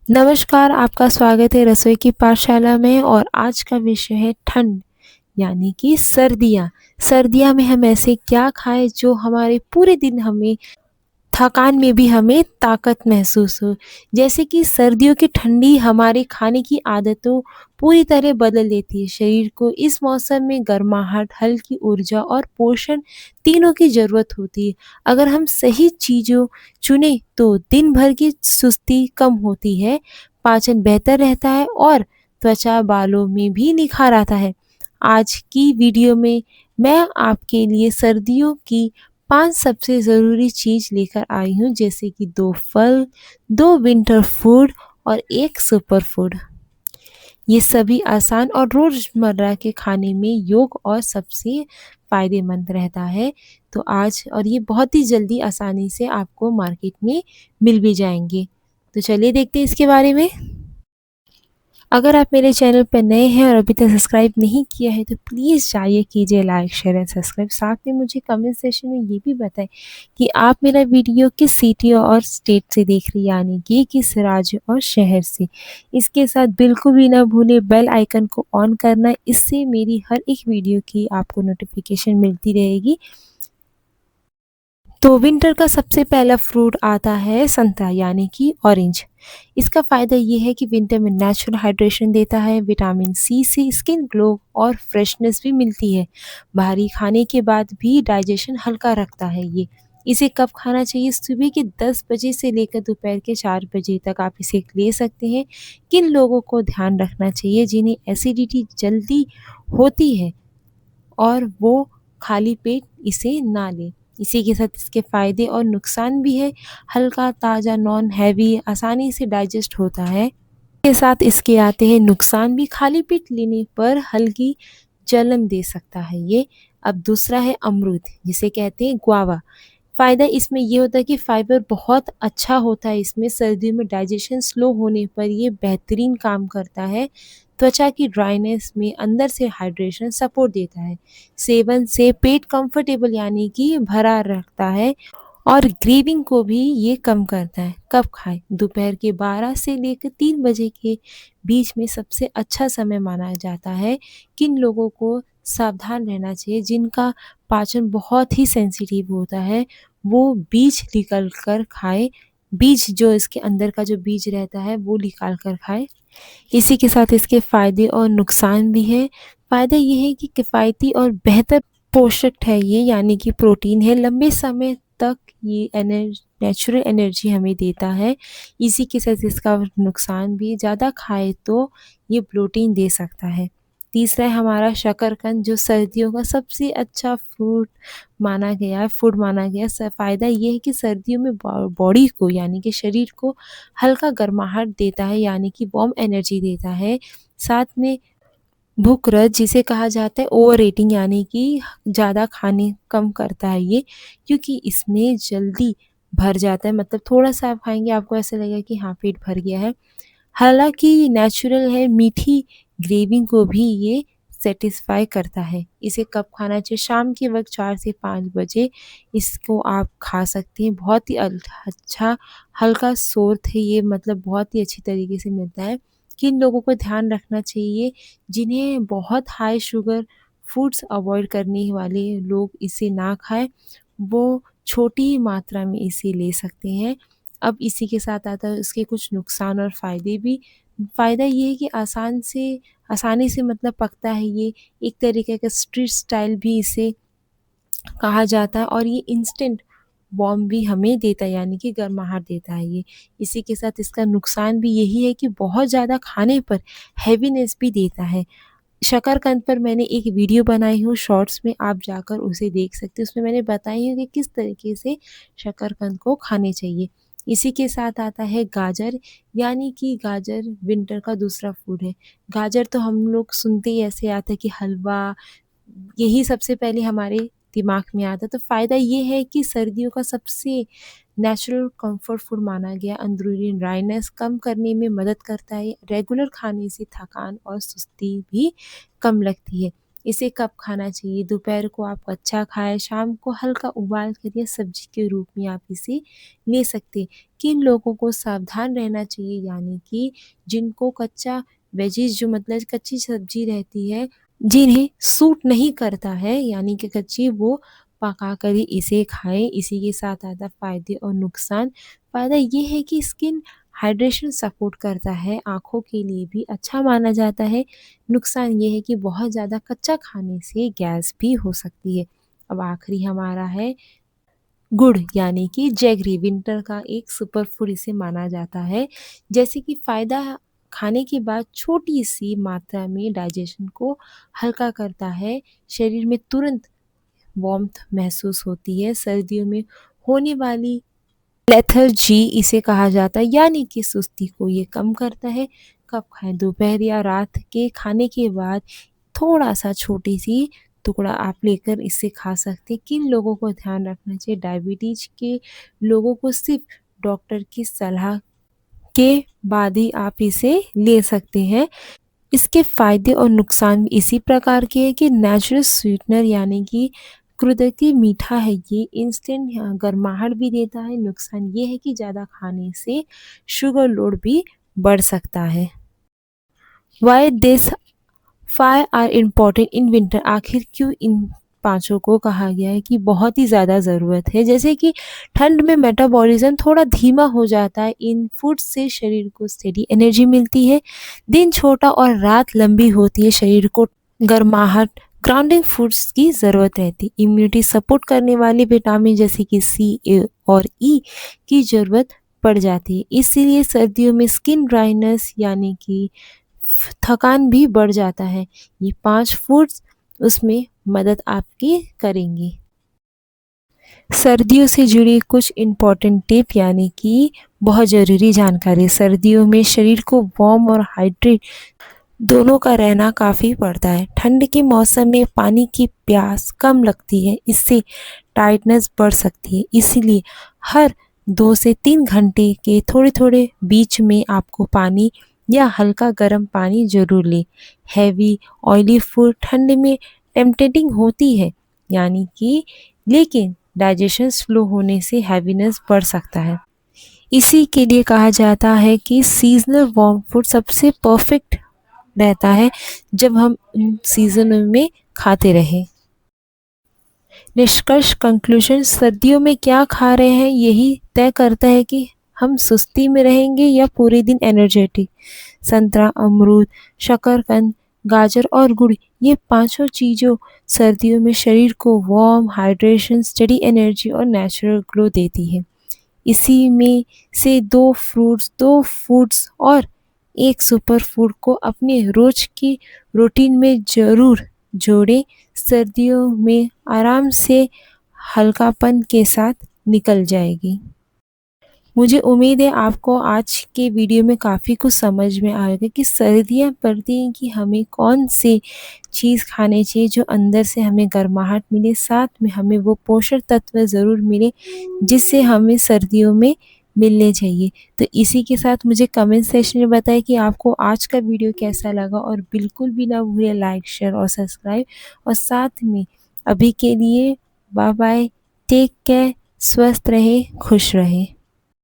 नमस्कार, आपका स्वागत है रसोई की पाठशाला में और आज का विषय है ठंड यानी कि सर्दियाँ। सर्दियाँ में हम ऐसे क्या खाएँ जो हमारे पूरे दिन हमें थकान में भी हमें ताकत महसूस हो। जैसे कि सर्दियों की ठंडी हमारे खाने की आदतों पूरी तरह बदल देती है। शरीर को इस मौसम में गर्माहट, हल्की ऊर्जा और पोषण तीनों की ज़रूरत होती है। अगर हम सही चीज़ों चुनें तो दिन भर की सुस्ती कम होती है, पाचन बेहतर रहता है और त्वचा बालों में भी निखार आता है। आज की वीडियो में मैं आपके लिए सर्दियों की 5 सबसे ज़रूरी चीज़ लेकर आई हूँ, जैसे कि 2 फल, 2 विंटर फूड और 1 सुपर फूड। ये सभी आसान और रोज़मर्रा के खाने में योग और सबसे फ़ायदेमंद रहता है। तो आज और ये बहुत ही जल्दी आसानी से आपको मार्केट में मिल भी जाएँगे। तो चलिए देखते हैं इसके बारे में। अगर आप मेरे चैनल पर नए हैं और अभी तक सब्सक्राइब नहीं किया है तो प्लीज़ जाइए कीजिए लाइक, शेयर एंड सब्सक्राइब। साथ में मुझे कमेंट सेक्शन में ये भी बताएं कि आप मेरा वीडियो किस सिटी और स्टेट से देख रही हैं, यानी कि किस राज्य और शहर से। इसके साथ बिल्कुल भी ना भूलें बेल आइकन को ऑन करना, इससे मेरी हर एक वीडियो की आपको नोटिफिकेशन मिलती रहेगी। तो विंटर का सबसे पहला फ्रूट आता है संतरा यानी कि ऑरेंज। इसका फ़ायदा ये है कि विंटर में नेचुरल हाइड्रेशन देता है, विटामिन सी से स्किन ग्लो और फ्रेशनेस भी मिलती है। भारी खाने के बाद भी डाइजेशन हल्का रखता है ये। इसे कब खाना चाहिए? सुबह के 10 बजे से लेकर दोपहर के 4 बजे तक आप इसे ले सकते हैं। किन लोगों को ध्यान रखना चाहिए जिन्हें एसिडिटी जल्दी होती है और वो खाली पेट इसे ना लें। इसी के साथ इसके फ़ायदे और नुकसान भी है। हल्का, ताज़ा, नॉन हैवी, आसानी से डाइजेस्ट होता है। के साथ इसके आते हैं नुकसान भी। खाली पेट लेने पर हल्की जलन दे सकता है ये। अब दूसरा है अमरूद, जिसे कहते हैं गुआवा। फ़ायदा इसमें ये होता है कि फाइबर बहुत अच्छा होता है इसमें। सर्दियों में डाइजेशन स्लो होने पर ये बेहतरीन काम करता है। त्वचा की ड्राइनेस में अंदर से हाइड्रेशन सपोर्ट देता है। सेवन से पेट कंफर्टेबल यानी कि भरा रखता है और ग्रेविंग को भी ये कम करता है। कब खाएँ? दोपहर के 12 से लेकर 3 बजे के बीच में सबसे अच्छा समय माना जाता है। किन लोगों को सावधान रहना चाहिए जिनका पाचन बहुत ही सेंसिटिव होता है, वो बीज निकल कर खाएँ। बीज जो इसके अंदर का जो बीज रहता है वो निकाल कर खाएँ। इसी के साथ इसके फ़ायदे और नुकसान भी हैं। फ़ायदा ये है कि किफ़ायती और बेहतर पोषक है ये, यानी कि प्रोटीन है। लंबे समय तक ये नेचुरल एनर्जी हमें देता है। इसी के साथ इसका नुकसान भी, ज़्यादा खाए तो ये ब्लोटिंग दे सकता है। तीसरा है हमारा शकरकंद, जो सर्दियों का सबसे अच्छा फ्रूट माना गया है, फूड माना गया है। फ़ायदा ये है कि सर्दियों में बॉडी को यानी कि शरीर को हल्का गर्माहट देता है, यानी कि वार्म एनर्जी देता है। साथ में भूख रस जिसे कहा जाता है ओवर ईटिंग, यानी कि ज़्यादा खाने कम करता है ये, क्योंकि इसमें जल्दी भर जाता है। मतलब थोड़ा-सा आप खाएँगे आपको ऐसा लगेगा कि हाँ, पेट भर गया है। हालाँकि नेचुरल है, मीठी ग्रेविंग को भी ये सैटिस्फाई करता है। इसे कब खाना चाहिए? शाम के वक़्त 4 से 5 बजे इसको आप खा सकते हैं। बहुत ही अच्छा हल्का सोर्थ है ये, मतलब बहुत ही अच्छी तरीके से मिलता है। किन लोगों को ध्यान रखना चाहिए? जिन्हें बहुत हाई शुगर फूड्स अवॉइड करने वाले लोग इसे ना खाएँ, वो छोटी मात्रा में इसे ले सकते हैं। अब इसी के साथ आता है इसके कुछ नुकसान और फ़ायदे भी। फ़ायदा ये है कि आसानी से मतलब पकता है ये, एक तरीके का स्ट्रीट स्टाइल भी इसे कहा जाता है और ये इंस्टेंट वार्म भी हमें देता है, यानी कि गर्माहट देता है ये। इसी के साथ इसका नुकसान भी यही है कि बहुत ज़्यादा खाने पर हेवीनेस भी देता है। शकरकंद पर मैंने एक वीडियो बनाई हूँ शॉर्ट्स में, आप जाकर उसे देख सकते हो। उसमें मैंने बताई है कि किस तरीके से शकरकंद को खाने चाहिए। इसी के साथ आता है गाजर, यानी कि गाजर विंटर का दूसरा फूड है। गाजर तो हम लोग सुनते ही ऐसे आता है कि हलवा, यही सबसे पहले हमारे दिमाग में आता है। तो फ़ायदा ये है कि सर्दियों का सबसे नेचुरल कम्फर्ट फूड माना गया। अंदरूनी ड्राइनेस कम करने में मदद करता है। रेगुलर खाने से थकान और सुस्ती भी कम लगती है। इसे कब खाना चाहिए? दोपहर को आप कच्चा खाएँ, शाम को हल्का उबाल कर या सब्जी के रूप में आप इसे ले सकते हैं। किन लोगों को सावधान रहना चाहिए यानी कि जिनको कच्चा वेजिज़ जो मतलब कच्ची सब्जी रहती है, जिन्हें सूट नहीं करता है यानी कि कच्ची वो पका कर ही इसे खाएँ। इसी के साथ आता फ़ायदे और नुकसान। फ़ायदा ये है कि स्किन हाइड्रेशन सपोर्ट करता है, आँखों के लिए भी अच्छा माना जाता है। नुकसान ये है कि बहुत ज़्यादा कच्चा खाने से गैस भी हो सकती है। अब आखिरी हमारा है गुड़ यानी कि जैगरी विंटर का एक सुपर फूड इसे माना जाता है। जैसे कि फ़ायदा खाने के बाद छोटी-सी मात्रा में डाइजेशन को हल्का करता है, शरीर में तुरंत वार्मथ महसूस होती है, सर्दियों में होने वाली लेथर्जी इसे कहा जाता है यानी कि सुस्ती को ये कम करता है। कब खाएँ? दोपहर या रात के खाने के बाद थोड़ा-सा छोटी-सी टुकड़ा आप लेकर इसे खा सकते हैं। किन लोगों को ध्यान रखना चाहिए? डायबिटीज़ के लोगों को सिर्फ़ डॉक्टर की सलाह के बाद ही आप इसे ले सकते हैं। इसके फ़ायदे और नुकसान भी इसी प्रकार के हैं कि नेचुरल स्वीटनर यानी कि कुदरती मीठा है ये, इंस्टेंट गर्माहट भी देता है। नुकसान ये है कि ज़्यादा खाने से शुगर लोड भी बढ़ सकता है। Why this 5 are important in winter आखिर क्यों इन पाँचों को कहा गया है कि बहुत ही ज़्यादा ज़रूरत है। जैसे कि ठंड में मेटाबॉलिज़्म थोड़ा धीमा हो जाता है, इन फूड से शरीर को स्टेडी एनर्जी मिलती है। दिन छोटा और रात लंबी होती है, शरीर को गर्माहट ग्राउंडिंग फूड्स की ज़रूरत रहती है। इम्यूनिटी सपोर्ट करने वाले विटामिन जैसे कि सी, ए और ई की ज़रूरत पड़ जाती है। इसीलिए सर्दियों में स्किन ड्राइनेस यानी कि थकान भी बढ़ जाता है। ये 5 फूड्स उसमें मदद आपकी करेंगी। सर्दियों से जुड़ी कुछ इम्पोर्टेंट टिप यानी कि बहुत ज़रूरी जानकारी। सर्दियों में शरीर को वार्म और हाइड्रेट दोनों का रहना काफ़ी पड़ता है। ठंड के मौसम में पानी की प्यास कम लगती है, इससे टायर्डनेस बढ़ सकती है। इसीलिए हर 2 से 3 घंटे के थोड़े-थोड़े बीच में आपको पानी या हल्का गर्म पानी ज़रूर लें। हैवी ऑयली फूड ठंड में टेम्पटेटिंग होती है यानी कि लेकिन डाइजेशन स्लो होने से हैवीनेस बढ़ सकता है। इसी के लिए कहा जाता है कि सीज़नल वार्म फूड सबसे परफेक्ट रहता है जब हम इन सीज़नों में खाते रहें। निष्कर्ष कंक्लूजन सर्दियों में क्या खा रहे हैं यही तय करता है कि हम सुस्ती में रहेंगे या पूरे दिन एनर्जेटिक। संतरा, अमरूद, शकरकंद, गाजर और गुड़ ये पांचों चीज़ों सर्दियों में शरीर को वार्म, हाइड्रेशन, स्टडी एनर्जी और नेचुरल ग्लो देती है। इसी में से 2 फूड्स और एक सुपर फूड को अपने रोज की रूटीन में ज़रूर जोड़ें। सर्दियों में आराम से हल्कापन के साथ निकल जाएगी। मुझे उम्मीद है आपको आज के वीडियो में काफ़ी कुछ समझ में आएगा कि सर्दियाँ पड़ती हैं कि हमें कौन से चीज़ खाने चाहिए जो अंदर से हमें गर्माहट मिले, साथ में हमें वो पोषक तत्व ज़रूर मिले जिससे हमें सर्दियों में मिलने चाहिए। तो इसी के साथ मुझे कमेंट सेक्शन में बताएं कि आपको आज का वीडियो कैसा लगा और बिल्कुल भी ना भूलें लाइक, शेयर और सब्सक्राइब और साथ में अभी के लिए बाय बाय, टेक केयर, स्वस्थ रहें, खुश रहें।